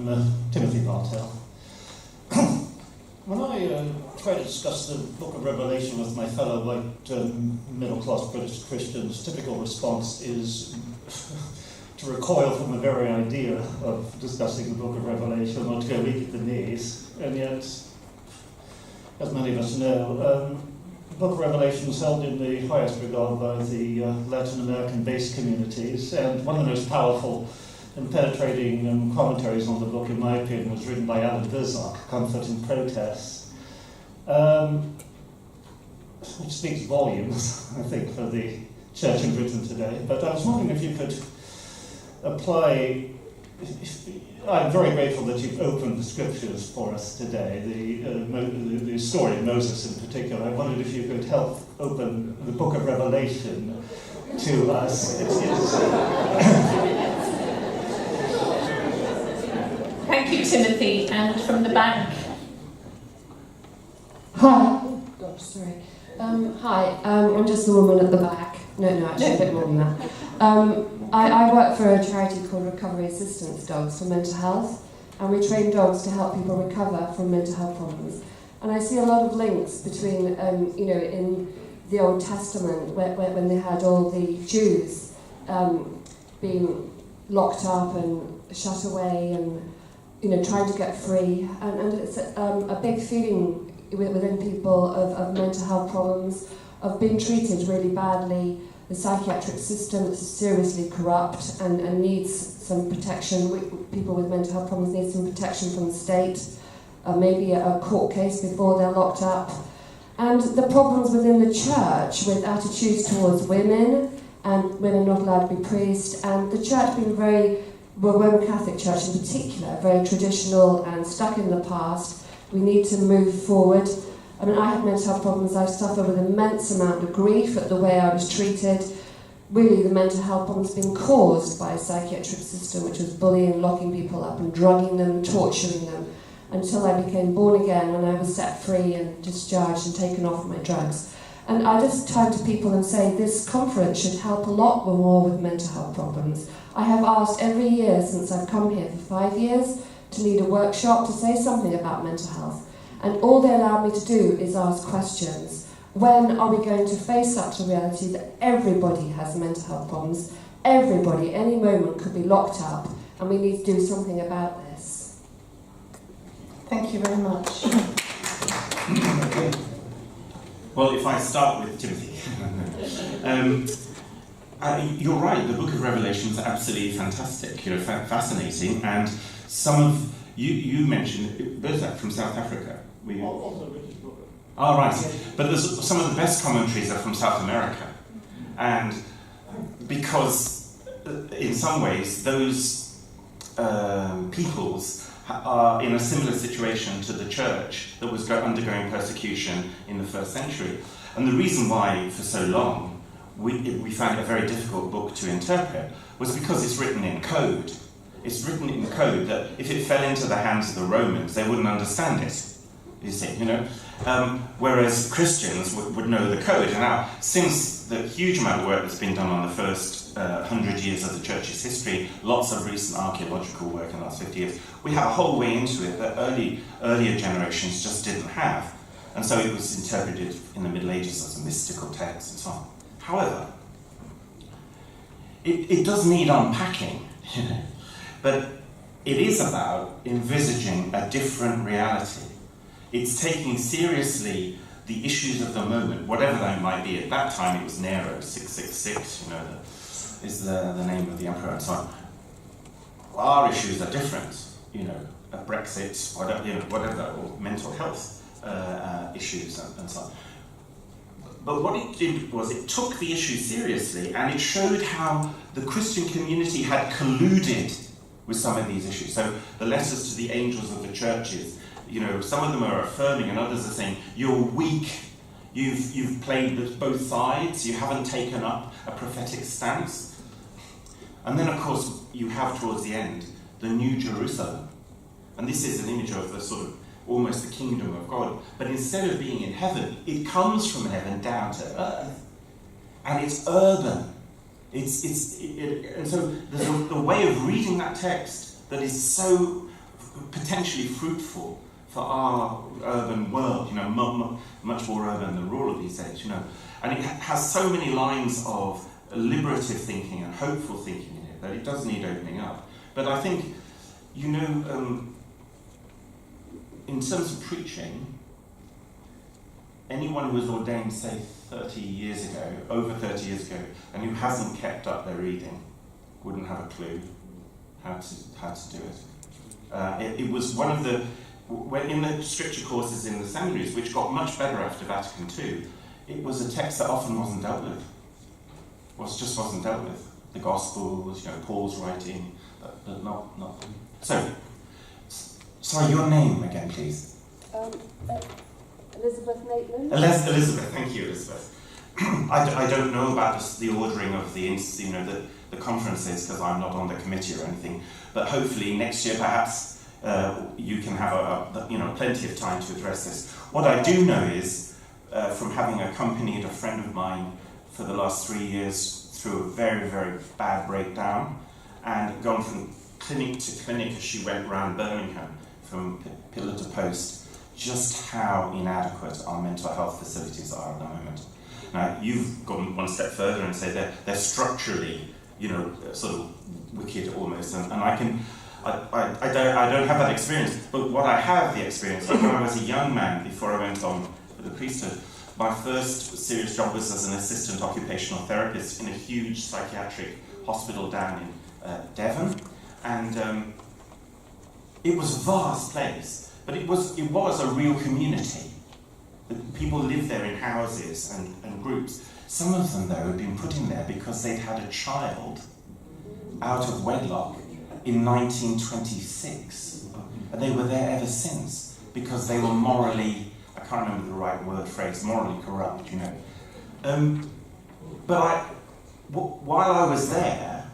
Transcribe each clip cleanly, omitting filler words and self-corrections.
I'm Timothy Bartell. When I try to discuss the Book of Revelation with my fellow white middle-class British Christians, typical response is to recoil from the very idea of discussing the Book of Revelation, or to go weak at the knees. And yet, as many of us know, the Book of Revelation is held in the highest regard by the Latin American-based communities, and one of the most powerful and penetrating commentaries on the book, in my opinion, was written by Alan Bizark, Comfort and Protest, which speaks volumes, I think, for the church in Britain today. But I was wondering if you could apply. I'm very grateful that you've opened the scriptures for us today, the story of Moses in particular. I wondered if you could help open the Book of Revelation to us. Thank you, Timothy. And from the back. Hi. Oh, God, sorry. Hi, I'm just the woman at the back. No, actually a bit more than that. I work for a charity called Recovery Assistance Dogs for mental health, and we train dogs to help people recover from mental health problems. And I see a lot of links between, in the Old Testament, when they had all the Jews being locked up and shut away and trying to get free, and it's a big feeling within people of mental health problems, of being treated really badly. The psychiatric system is seriously corrupt and needs some protection. People with mental health problems need some protection from the state, maybe a court case before they're locked up. And the problems within the church with attitudes towards women, and women not allowed to be priests, and the church being Roman Catholic Church in particular, very traditional and stuck in the past. We need to move forward. I mean, I have mental health problems. I suffer with immense amount of grief at the way I was treated. Really, the mental health problems being caused by a psychiatric system which was bullying, locking people up and drugging them, torturing them, until I became born again when I was set free and discharged and taken off my drugs. And I just turn to people and say, this conference should help a lot more with mental health problems. I have asked every year since I've come here for 5 years to lead a workshop to say something about mental health. And all they allow me to do is ask questions. When are we going to face up to the reality that everybody has mental health problems? Everybody, any moment, could be locked up, and we need to do something about this. Thank you very much. Well, if I start with Timothy. You're right, the Book of Revelation is absolutely fantastic, fascinating, and some of you mentioned Bezak from South Africa. Also British book. Oh, right. But there's some of the best commentaries are from South America. And because, in some ways, those peoples are in a similar situation to the church that was undergoing persecution in the first century. And the reason why, for so long, we found it a very difficult book to interpret was because it's written in code. It's written in code that if it fell into the hands of the Romans, they wouldn't understand it. You see, whereas Christians would know the code. And now, since the huge amount of work that's been done on the first 100 years of the church's history, lots of recent archaeological work in the last 50 years, we have a whole way into it that earlier generations just didn't have. And so it was interpreted in the Middle Ages as a mystical text and so on. However, it does need unpacking, but it is about envisaging a different reality. It's taking seriously the issues of the moment, whatever they might be. At that time, it was Nero, 666, is the name of the emperor and so on. Our issues are different, Brexit, whatever, or mental health issues and so on. But what it did was it took the issue seriously, and it showed how the Christian community had colluded with some of these issues. So the letters to the angels of the churches, some of them are affirming and others are saying, you're weak, you've played both sides, you haven't taken up a prophetic stance. And then, of course, you have towards the end the New Jerusalem. And this is an image of the sort of almost the kingdom of God. But instead of being in heaven, it comes from heaven down to earth. And it's urban. And so there's a way of reading that text that is so potentially fruitful for our urban world, much more urban than rural these days, And it has so many lines of liberative thinking and hopeful thinking in it that it does need opening up. But I think, in terms of preaching, anyone who was ordained, say, 30 years ago, over 30 years ago, and who hasn't kept up their reading, wouldn't have a clue how to do it. It was one of the, in the scripture courses in the seminaries, which got much better after Vatican II, it was a text that often wasn't dealt with. Just wasn't dealt with. The Gospels, Paul's writing, but not. So, sorry, your name again, please. Elizabeth Maitland. Elizabeth, thank you, Elizabeth. I don't know about the ordering of the conferences because I'm not on the committee or anything. But hopefully next year, perhaps you can have plenty of time to address this. What I do know is, from having accompanied a friend of mine for the last 3 years through a very, very bad breakdown, and gone from clinic to clinic as she went around Birmingham, from pillar to post, just how inadequate our mental health facilities are at the moment. Now, you've gone one step further and say they're structurally, sort of wicked almost, and I don't have that experience, but what I have the experience of when I was a young man before I went on for the priesthood, my first serious job was as an assistant occupational therapist in a huge psychiatric hospital down in Devon, and it was a vast place, but it was a real community. People lived there in houses and groups. Some of them, though, had been put in there because they'd had a child out of wedlock in 1926, and they were there ever since because they were morally, I can't remember the right phrase, morally corrupt, But while I was there,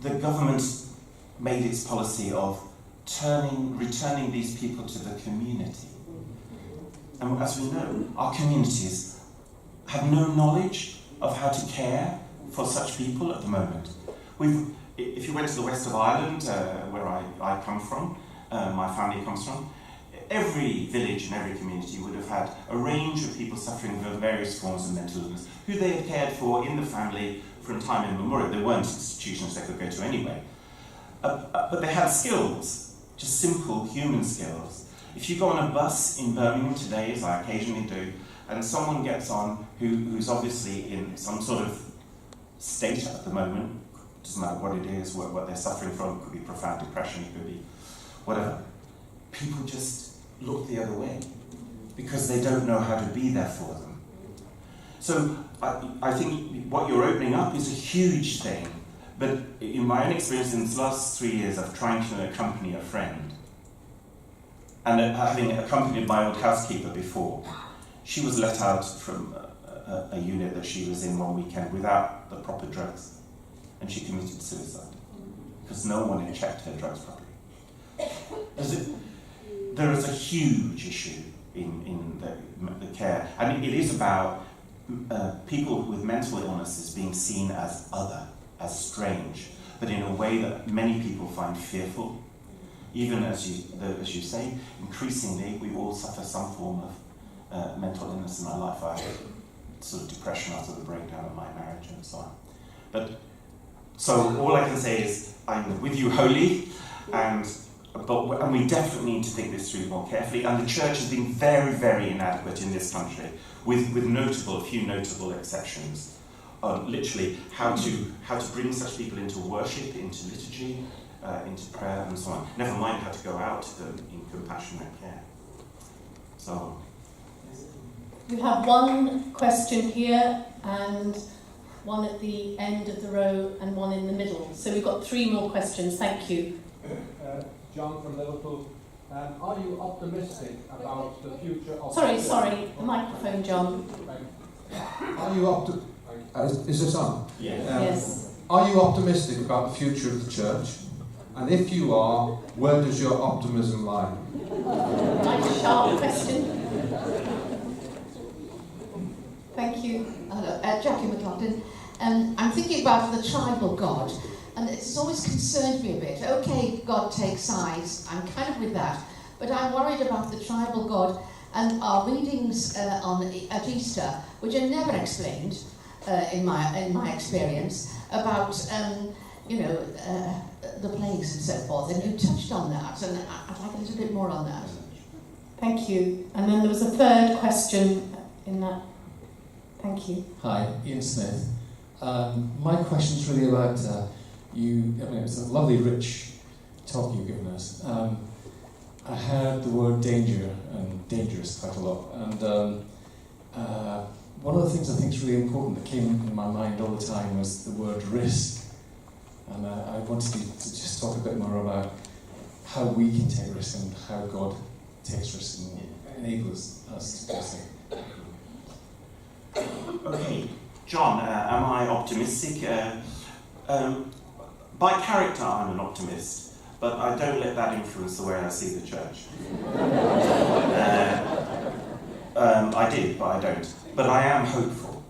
the government made its policy of returning these people to the community. And as we know, our communities have no knowledge of how to care for such people at the moment. If you went to the west of Ireland, where I come from, my family comes from, every village and every community would have had a range of people suffering from various forms of mental illness, who they had cared for in the family from time immemorial. There weren't institutions they could go to anyway. But they had skills, just simple human skills. If you go on a bus in Birmingham today, as I occasionally do, and someone gets on who's obviously in some sort of state at the moment, doesn't matter what it is, what they're suffering from, it could be profound depression, it could be whatever, people just look the other way because they don't know how to be there for them. So I think what you're opening up is a huge thing, but in my own experience in the last 3 years of trying to accompany a friend, and having accompanied my old housekeeper before, she was let out from a unit that she was in one weekend without the proper drugs, and she committed suicide because no one had checked her drugs properly. There is a huge issue in the care, and it is about people with mental illnesses being seen as other, as strange, but in a way that many people find fearful. Even as you say, increasingly we all suffer some form of mental illness in our life. I had sort of depression after the breakdown of my marriage and so on. So all I can say is I'm with you wholly, and we definitely need to think this through more carefully. And the church has been very, very inadequate in this country, with a few notable exceptions. Literally, how to bring such people into worship, into liturgy, into prayer, and so on. Never mind how to go out to them in compassionate care. So, You have one question here, and one at the end of the row, and one in the middle. So we've got 3 more questions. Thank you. John from Liverpool. Are you optimistic about the future of... Sorry, the microphone, John. Are you is this on? Yes. Are you optimistic about the future of the church? And if you are, where does your optimism lie? Nice sharp question. Thank you. Hello, Jackie McLoughlin. I'm thinking about the tribal God. and it's always concerned me a bit. Okay, God takes sides, I'm kind of with that, but I'm worried about the tribal God and our readings at Easter, which are never explained in my experience, about the plagues and so forth, and you touched on that, and I'd like a little bit more on that. Thank you. And then there was a third question in that. Thank you. Hi, Ian Smith. My question is really about it's a lovely, rich talk you've given us. I heard the word danger and dangerous quite a lot, and one of the things I think is really important that came in my mind all the time was the word risk. And I wanted to just talk a bit more about how we can take risks and how God takes risks and enables us to do so. Okay, John, am I optimistic? By character, I'm an optimist, but I don't let that influence the way I see the church. I did, but I don't. But I am hopeful,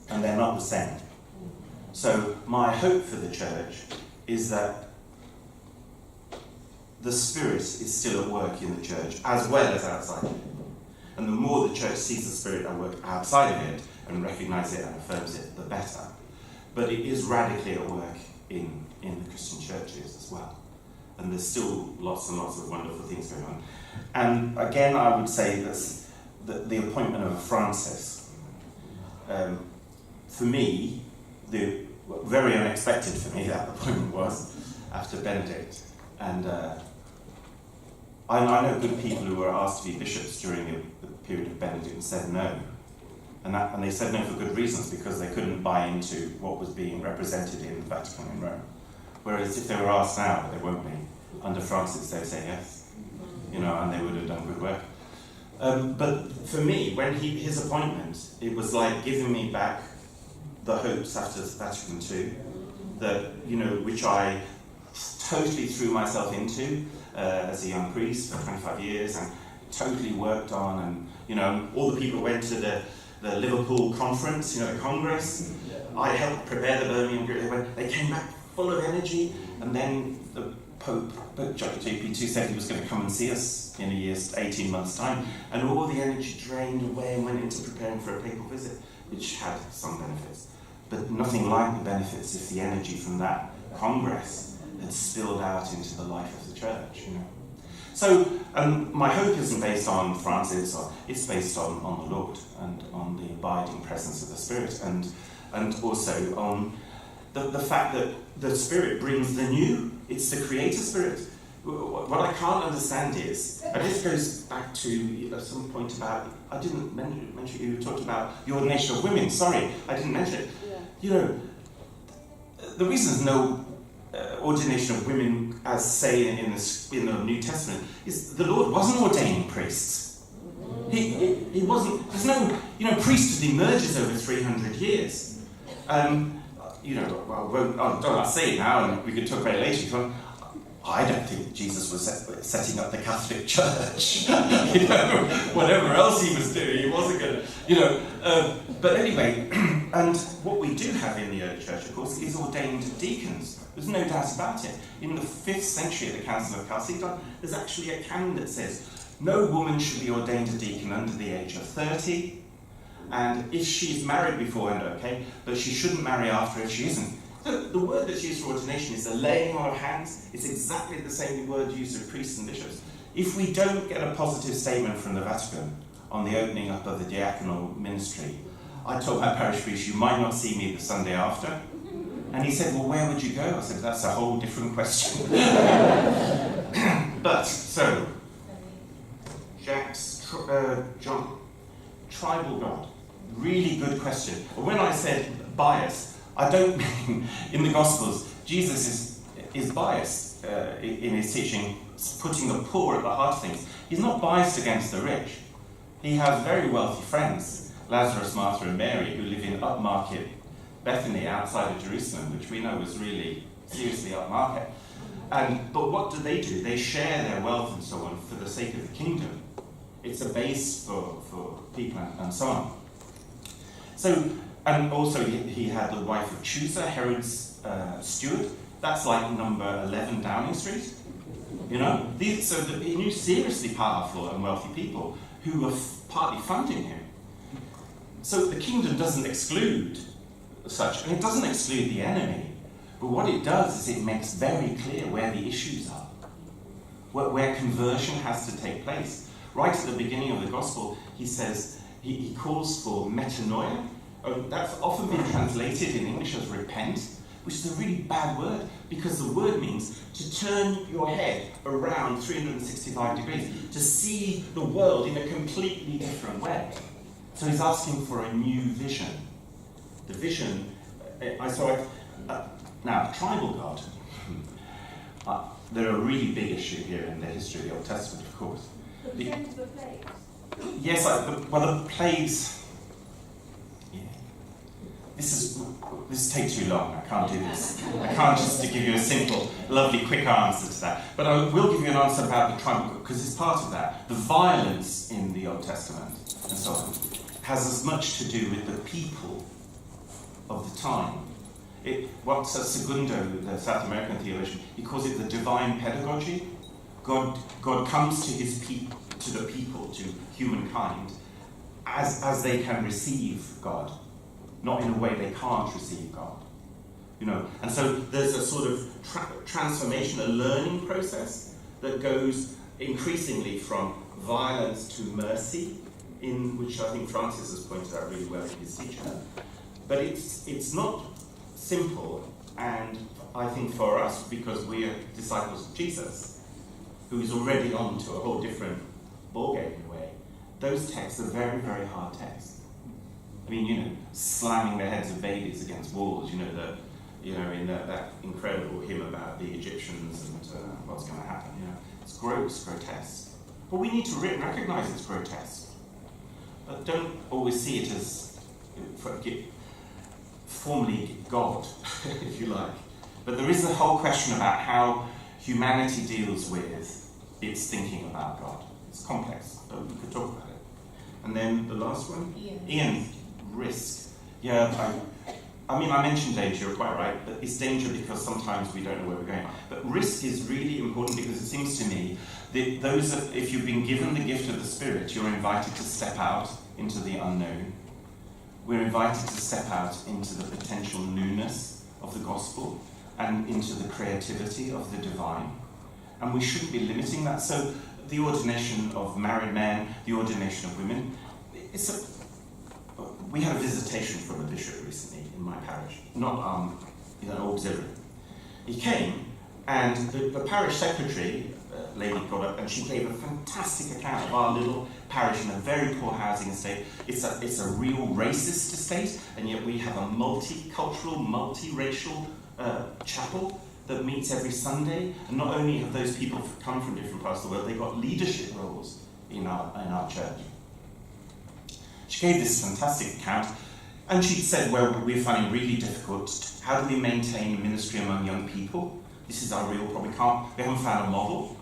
and they're not the same. So my hope for the church is that the Spirit is still at work in the church, as well as outside of it. And the more the church sees the Spirit at work outside of it, and recognises it and affirms it, the better. But it is radically at work in the Christian churches as well. And there's still lots and lots of wonderful things going on. And again, I would say that the appointment of Francis, for me, very unexpected for me, that appointment was, after Benedict. And I know good people who were asked to be bishops during the period of Benedict and said no. And they said no for good reasons, because they couldn't buy into what was being represented in the Vatican in Rome. Whereas if they were asked now, but they won't be, under Francis, they'd say yes, and they would have done good work. But for me, when his appointment, it was like giving me back the hopes after Vatican II, which I totally threw myself into as a young priest for 25 years and totally worked on, and all the people went to the Liverpool conference, the Congress. I helped prepare the Birmingham group. They came back full of energy, and then the Pope JP2 said he was going to come and see us in 18 months' time, and all the energy drained away and went into preparing for a papal visit, which had some benefits, but nothing like the benefits if the energy from that Congress had spilled out into the life of the church. So my hope isn't based on Francis, it's based on the Lord and on the abiding presence of the Spirit, and also on the fact that the Spirit brings the new. It's the Creator Spirit. What I can't understand is, and this goes back to some point about, I didn't mention you talked about the ordination of women. Sorry, I didn't mention it. Yeah. The reason there's no ordination of women, as say in the New Testament, is the Lord wasn't ordaining priests. He wasn't. There's no, priesthood emerges over 300 years. I'll say it now, and we can talk about it later. I don't think Jesus was setting up the Catholic Church. Whatever else he was doing, he wasn't going to, But anyway, and what we do have in the early church, of course, is ordained deacons. There's no doubt about it. In the 5th century at the Council of Chalcedon, there's actually a canon that says no woman should be ordained a deacon under the age of 30. And if she's married beforehand, okay, but she shouldn't marry after if she isn't. The word that's used for ordination is the laying on of hands. It's exactly the same word used for priests and bishops. If we don't get a positive statement from the Vatican on the opening up of the diaconal ministry, I told my parish priest, you might not see me the Sunday after. And he said, well, where would you go? I said, that's a whole different question. But, so, John, tribal God. Really good question. But when I said bias, I don't mean in the Gospels, Jesus is biased in his teaching, putting the poor at the heart of things. He's not biased against the rich. He has very wealthy friends, Lazarus, Martha and Mary, who live in upmarket Bethany outside of Jerusalem, which we know was really seriously upmarket. But what do? They share their wealth and so on for the sake of the kingdom. It's a base for people and so on. So And also he had the wife of Chusa, Herod's steward. That's like number 11 Downing Street. You know, he knew seriously powerful and wealthy people who were partly funding him. So the kingdom doesn't exclude such, and it doesn't exclude the enemy. But what it does is it makes very clear where the issues are, where conversion has to take place. Right at the beginning of the gospel, he says, he calls for metanoia. That's often been translated in English as repent, which is a really bad word, because the word means to turn your head around 365 degrees, to see the world in a completely different way. So he's asking for a new vision. The vision, now, tribal God, they're a really big issue here in the history of the Old Testament, of course. The plagues? Yes, the plagues... This takes too long. I can't do this. I can't just give you a simple, lovely, quick answer to that. But I will give you an answer about the tribal, because it's part of that. The violence in the Old Testament and so on has as much to do with the people of the time. What Segundo, the South American theologian, he calls it the divine pedagogy. God comes to his people, to the people, to humankind, as they can receive God. Not in a way they can't receive God, you know. And so there's a sort of transformation, a learning process that goes increasingly from violence to mercy, in which I think Francis has pointed out really well in his teaching. But it's not simple, and I think for us, because we are disciples of Jesus, who is already on to a whole different ballgame in a way, those texts are very, very hard texts. I mean, you know, slamming the heads of babies against walls, in that incredible hymn about the Egyptians and what's going to happen, you know. It's gross, grotesque. But we need to recognize it's grotesque. But don't always see it as formally God, if you like. But there is a whole question about how humanity deals with its thinking about God. It's complex, but we could talk about it. And then the last one? Ian. Risk. Yeah, I mean, I mentioned danger, you're quite right, but it's danger because sometimes we don't know where we're going. But risk is really important because it seems to me that if you've been given the gift of the Spirit, you're invited to step out into the unknown. We're invited to step out into the potential newness of the gospel and into the creativity of the divine. And we shouldn't be limiting that. So the ordination of married men, the ordination of women, we had a visitation from a bishop recently in my parish, not an auxiliary. He came, and the parish secretary, lady, got up, and she gave a fantastic account of our little parish in a very poor housing estate. It's a real racist estate, and yet we have a multicultural, multiracial chapel that meets every Sunday. And not only have those people come from different parts of the world, they've got leadership roles in our church. She gave this fantastic account, and she said, well, we're finding it really difficult. How do we maintain ministry among young people? This is our real problem. We haven't found a model.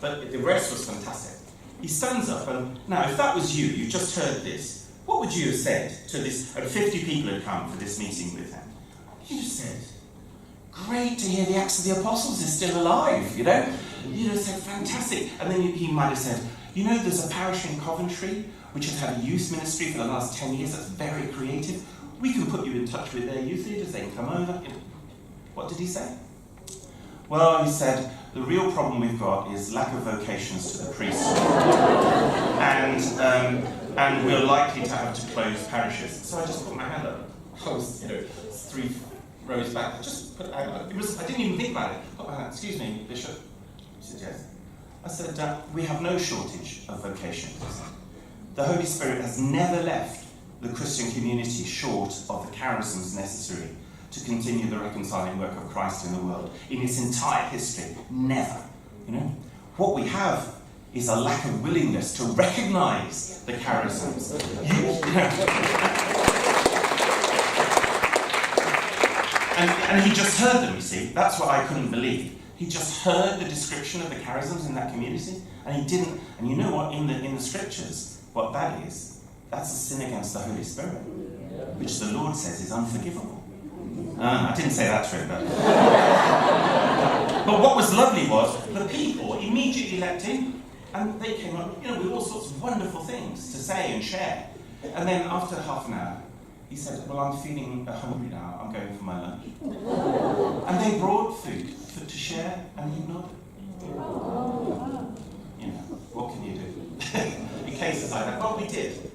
But the rest was fantastic. He stands up, and now if that was you, you just heard this, what would you have said to this, and 50 people had come for this meeting with him? You just said, great to hear the Acts of the Apostles is still alive, you know? You'd have said, fantastic. And then he might have said, you know, there's a parish in Coventry which has had a youth ministry for the last 10 years that's very creative. We can put you in touch with their youth leaders, they can come over. What did he say? Well, he said, the real problem we've got is lack of vocations to the priesthood. and we're likely to have to close parishes. So I just put my hand up. I was, 3 rows back. I just put I didn't even think about it. Put my hand, excuse me, Bishop. He said, yes. I said, we have no shortage of vocations. The Holy Spirit has never left the Christian community short of the charisms necessary to continue the reconciling work of Christ in the world in its entire history. Never. What we have is a lack of willingness to recognize the charisms. And he just heard them, you see. That's what I couldn't believe. He just heard the description of the charisms in that community, and he didn't. And you know what? In the scriptures, what that is, that's a sin against the Holy Spirit. which the Lord says is unforgivable. I didn't say that to him, but... But what was lovely was the people immediately leapt in, and they came up, with all sorts of wonderful things to say and share. And then after half an hour, he said, well, I'm feeling hungry now, I'm going for my lunch. And they brought food to share, and he nodded. What can you do? In cases like that, well, we did.